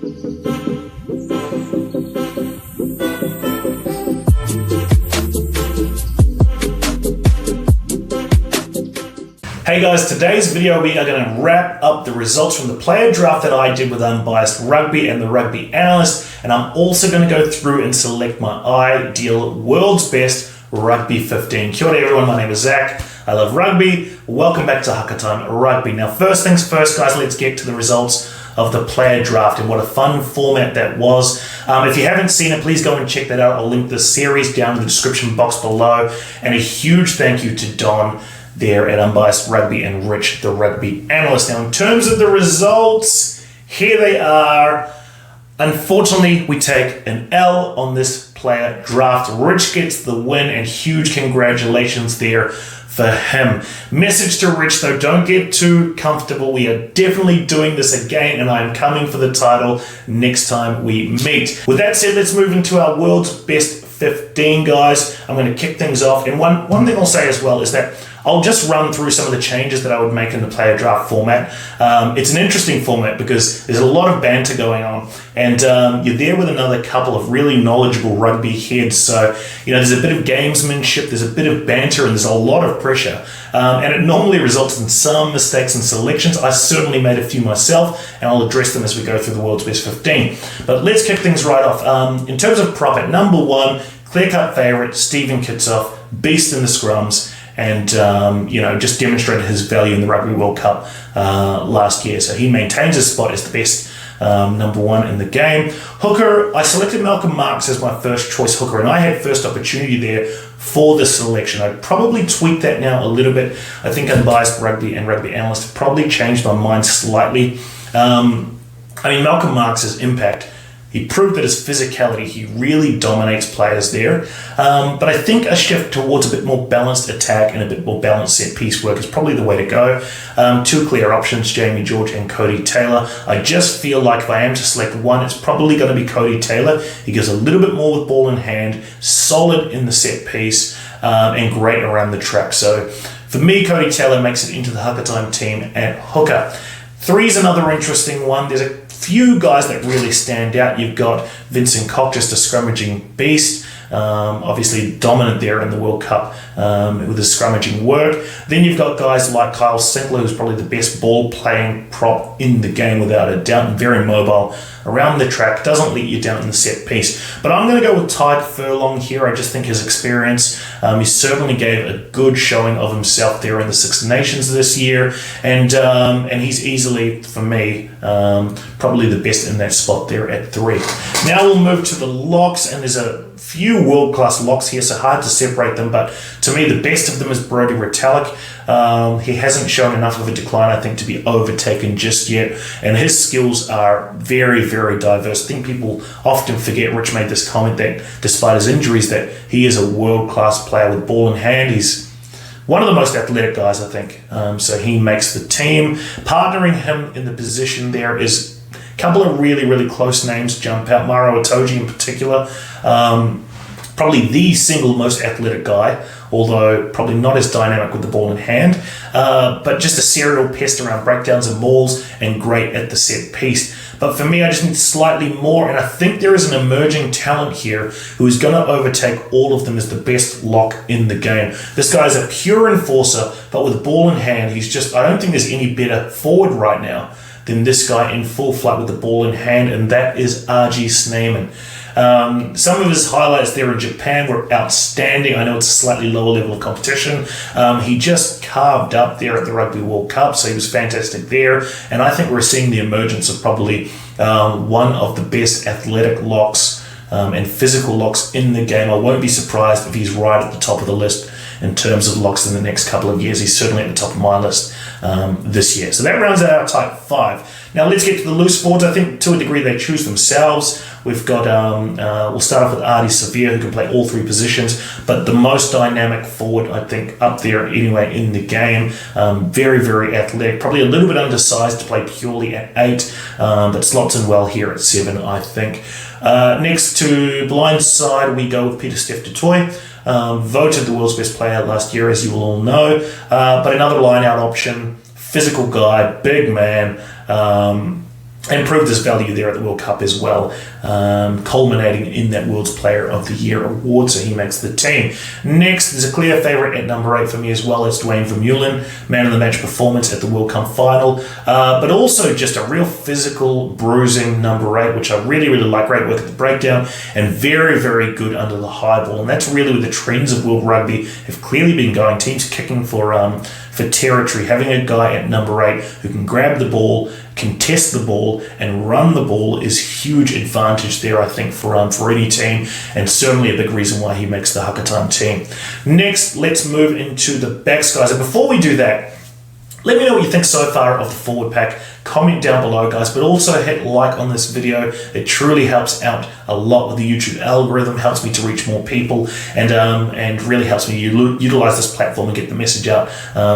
Hey guys, today's video we are going to wrap up the results from the player draft that I did with Unbiased Rugby and the Rugby Analyst, and I'm also going to go through and select my ideal world's best Rugby 15. Kia ora everyone, my name is Zach. I love rugby. Welcome back to Hakatime Rugby. Now first things first guys, let's get to the results of the player draft and what a fun format that was. If you haven't seen it, please go and check that out. I'll link the series down in the description box below, and a huge thank you to Don there at Unbiased Rugby and Rich, the Rugby Analyst. Now, in terms of the results, here they are. Unfortunately, we take an L on this player draft. Rich gets the win, and huge congratulations there for him. Message to Rich, though, don't get too comfortable. We are definitely doing this again, and I am coming for the title next time we meet. With that said, let's move into our world's best 15, guys. I'm going to kick things off, and one thing I'll say as well is that I'll just run through some of the changes that I would make in the player draft format. It's an interesting format because there's a lot of banter going on, and you're there with another couple of really knowledgeable rugby heads. So, you know, there's a bit of gamesmanship, there's a bit of banter, and there's a lot of pressure. And it normally results in some mistakes and selections. I certainly made a few myself, and I'll address them as we go through the world's best 15. But let's kick things right off. In terms of prop at number one, clear-cut favourite, Stephen Kitsoff, beast in the scrums, and you know, just demonstrated his value in the Rugby World Cup last year. So he maintains his spot as the best number one in the game. Hooker, I selected Malcolm Marx as my first choice hooker, and I had first opportunity there for the selection. I'd probably tweak that now a little bit. I think Unbiased Rugby and Rugby Analyst have probably changed my mind slightly. I mean, Malcolm Marx's impact, he proved that his physicality, he really dominates players there. But I think a shift towards a bit more balanced attack and a bit more balanced set piece work is probably the way to go. Two clear options, Jamie George and Cody Taylor. I just feel like if I am to select one, it's probably going to be Cody Taylor. He gives a little bit more with ball in hand, solid in the set piece, and great around the track. So for me, Cody Taylor makes it into the Hakatime team at hooker. Three is another interesting one. There's a few guys that really stand out. You've got Vincent Koch, just a scrummaging beast, obviously dominant there in the World Cup with his scrummaging work. Then you've got guys like Kyle Sinclair, who's probably the best ball playing prop in the game without a doubt, and very mobile around the track, doesn't let you down in the set piece. But I'm going to go with Tadhg Furlong here. I just think his experience, he certainly gave a good showing of himself there in the Six Nations this year, and he's easily, for me, probably the best in that spot there at 3. Now we'll move to the locks, and there's a few world-class locks here, so hard to separate them, but to me the best of them is Brodie Retallick. He hasn't shown enough of a decline, I think, to be overtaken just yet, and his skills are very, very diverse. I think people often forget, Rich made this comment, that despite his injuries, that he is a world-class player with ball in hand. He's one of the most athletic guys, I think, so he makes the team. Partnering him in the position there is a couple of really, really close names jump out. Maro Itoje in particular, probably the single most athletic guy, although probably not as dynamic with the ball in hand, but just a serial pest around breakdowns and mauls, and great at the set piece. But for me, I just need slightly more, and I think there is an emerging talent here who is going to overtake all of them as the best lock in the game. This guy is a pure enforcer, but with ball in hand, he's just, I don't think there's any better forward right now than this guy in full flight with the ball in hand, and that is R.G. Sneeman. Some of his highlights there in Japan were outstanding. I know it's a slightly lower level of competition. He just carved up there at the Rugby World Cup, so he was fantastic there. And I think we're seeing the emergence of probably one of the best athletic locks and physical locks in the game. I won't be surprised if he's right at the top of the list in terms of locks in the next couple of years. He's certainly at the top of my list this year. So that rounds out our type 5. Now let's get to the loose forwards. I think to a degree they choose themselves. We've got, we'll start off with Artie Severe, who can play all 3 positions, but the most dynamic forward, I think, up there anyway in the game. Very, very athletic, probably a little bit undersized to play purely at 8, but slots in well here at 7, I think. Next to blind side, we go with Peter Steph du Toit. Voted the world's best player last year, as you will all know, but another line-out option, physical guy, big man, and proved his value there at the World Cup as well, culminating in that World's Player of the Year award, so he makes the team. Next, there's a clear favourite at number 8 for me as well. It's Dwayne Vermeulen, man of the match performance at the World Cup final, but also just a real physical, bruising number 8, which I really, really like. Great work at the breakdown, and very, very good under the high ball. And that's really where the trends of World Rugby have clearly been going. Teams kicking for territory, having a guy at number 8 who can grab the ball, contest the ball, and run the ball is huge advantage there, I think, for any team, and certainly a big reason why he makes the Hakatime team. Next, let's move into the backs, guys. And before we do that, let me know what you think so far of the forward pack. Comment down below, guys, but also hit like on this video. It truly helps out a lot with the YouTube algorithm, helps me to reach more people, and really helps me utilize this platform and get the message out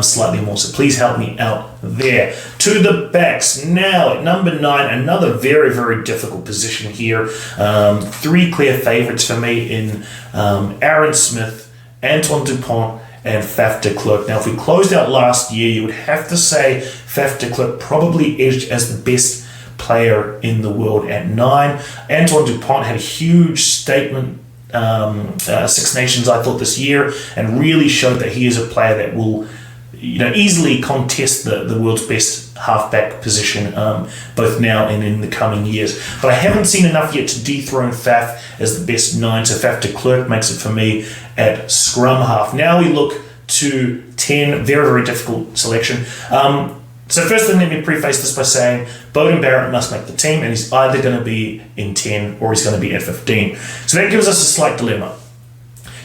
slightly more. So please help me out there. To the backs. Now, at number 9, another very, very difficult position here. 3 clear favorites for me in Aaron Smith, Antoine Dupont, and Faf de Klerk. Now, if we closed out last year, you would have to say Faf de Klerk probably edged as the best player in the world at 9. Antoine Dupont had a huge statement Six Nations, I thought, this year, and really showed that he is a player that will easily contest the world's best halfback position, both now and in the coming years. But I haven't seen enough yet to dethrone Faf as the best 9, so Faf de Klerk makes it for me at scrum half. Now we look to 10, very, very difficult selection. So first thing, let me preface this by saying Beauden Barrett must make the team, and he's either going to be in 10 or he's going to be at 15. So that gives us a slight dilemma.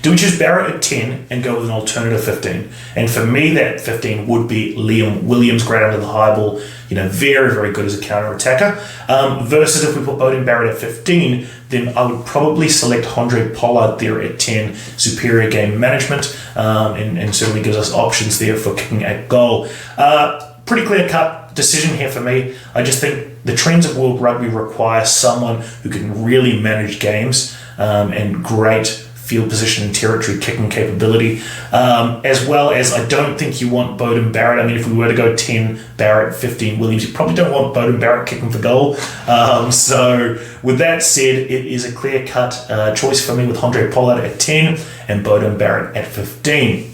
Do we choose Barrett at 10 and go with an alternative 15? And for me, that 15 would be Liam Williams, great under the high ball, very, very good as a counter-attacker. Versus if we put Beauden Barrett at 15, then I would probably select Andre Pollard there at 10, superior game management, and certainly gives us options there for kicking at goal. Pretty clear-cut decision here for me. I just think the trends of World Rugby require someone who can really manage games and great field position and territory kicking capability, as well as I don't think you want Beauden Barrett. I mean, if we were to go 10 Barrett, 15 Williams, you probably don't want Beauden Barrett kicking for goal. So with that said, it is a clear-cut choice for me with Andre Pollard at 10 and Beauden Barrett at 15.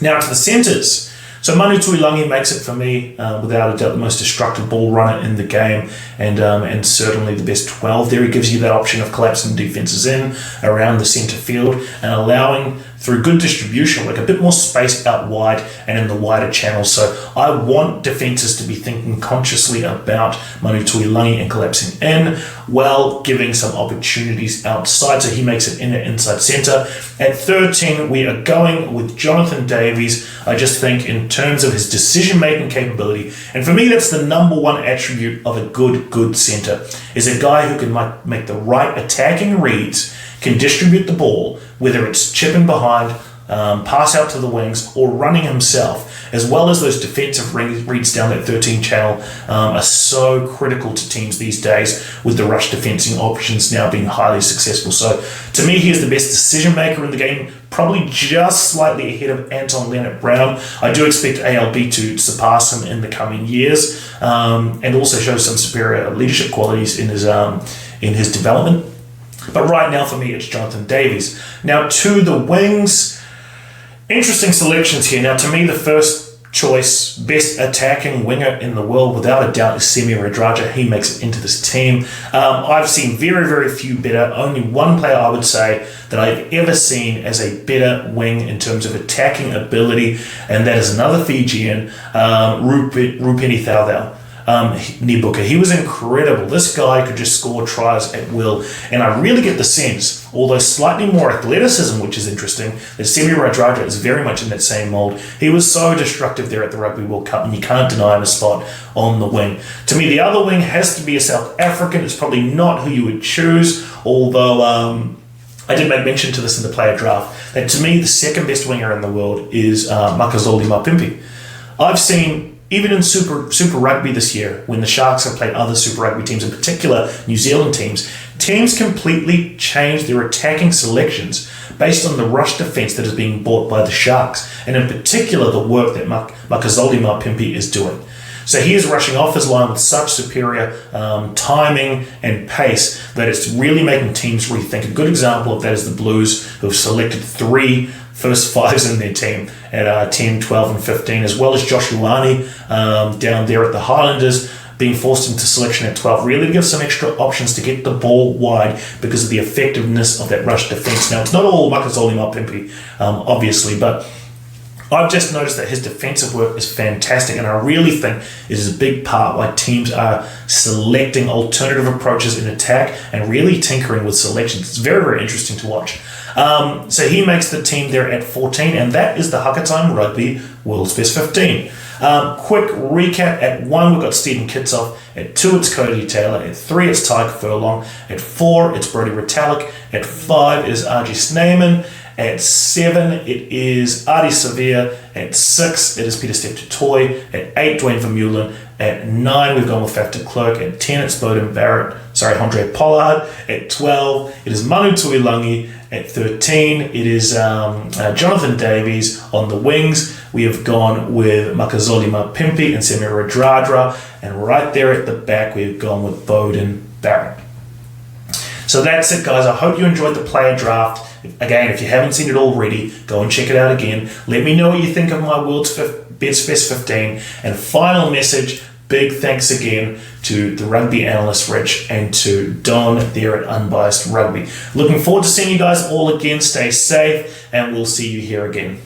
Now to the centres. So Manu Tuilagi makes it for me, without a doubt, the most destructive ball runner in the game, and certainly the best 12 there. He gives you that option of collapsing defences in around the centre field and allowing, through good distribution, like a bit more space out wide and in the wider channels. So I want defences to be thinking consciously about Manu Tuilagi and collapsing in, while giving some opportunities outside. So he makes it in at inside centre. At 13, we are going with Jonathan Davies. I just think in terms of his decision-making capability, and for me that's the number one attribute of a good centre, is a guy who can make the right attacking reads, can distribute the ball, whether it's chipping behind, pass out to the wings, or running himself, as well as those defensive reads down that 13 channel, are so critical to teams these days, with the rush defensing options now being highly successful. So to me, he is the best decision maker in the game, probably just slightly ahead of Anton Leonard-Brown. I do expect ALB to surpass him in the coming years, and also show some superior leadership qualities in his development. But right now for me, it's Jonathan Davies. Now to the wings, interesting selections here. Now to me, the first choice, best attacking winger in the world, without a doubt, is Semi Radradra. He makes it into this team. I've seen very, very few better. Only one player I would say that I've ever seen as a better wing in terms of attacking ability, and that is another Fijian, Rupeni Thaudau. Nibuka. He was incredible. This guy could just score tries at will, and I really get the sense, although slightly more athleticism, which is interesting, that Semi Radradra is very much in that same mould. He was so destructive there at the Rugby World Cup, and you can't deny him a spot on the wing. To me, the other wing has to be a South African. It's probably not who you would choose, although I did make mention to this in the player draft, that to me, the second best winger in the world is Makazole Mapimpi. I've seen, even in Super Rugby this year, when the Sharks have played other Super Rugby teams, in particular New Zealand teams completely change their attacking selections based on the rush defence that is being bought by the Sharks, and in particular the work that Makazole Mapimpi is doing. So he is rushing off his line with such superior timing and pace that it's really making teams rethink. A good example of that is the Blues, who have selected 3 first fives in their team at 10, 12, and 15, as well as Josh Ioane down there at the Highlanders, being forced into selection at 12, really to give some extra options to get the ball wide because of the effectiveness of that rush defense. Now, it's not all Makazole Mapimpi, obviously, but I've just noticed that his defensive work is fantastic, and I really think it is a big part why teams are selecting alternative approaches in attack and really tinkering with selections. It's very, very interesting to watch. So he makes the team there at 14, and that is the Hakatime Rugby World's Best 15. Quick recap: at 1, we've got Stephen Kitsoff. At 2, it's Cody Taylor. At 3, it's Tyke Furlong. At 4, it's Brodie Retallick. At 5, it is RG Snyman. At 7, it is Adi Sevilla. At 6, it is Peter Steptoe. At 8, Dwayne Vermeulen. At 9, we've gone with Faf de Klerk. At 10, it's Andre Pollard. At 12, it is Manu Tuilangi. At 13, it is Jonathan Davies. On the wings, we have gone with Makazole Mapimpi and Semira Radradra. And right there at the back, we've gone with Beauden Barrett. So that's it, guys. I hope you enjoyed the player draft. Again, if you haven't seen it already, go and check it out again. Let me know what you think of my World's Best 15. And final message, big thanks again to the Rugby Analyst, Rich, and to Don there at Unbiased Rugby. Looking forward to seeing you guys all again. Stay safe, and we'll see you here again.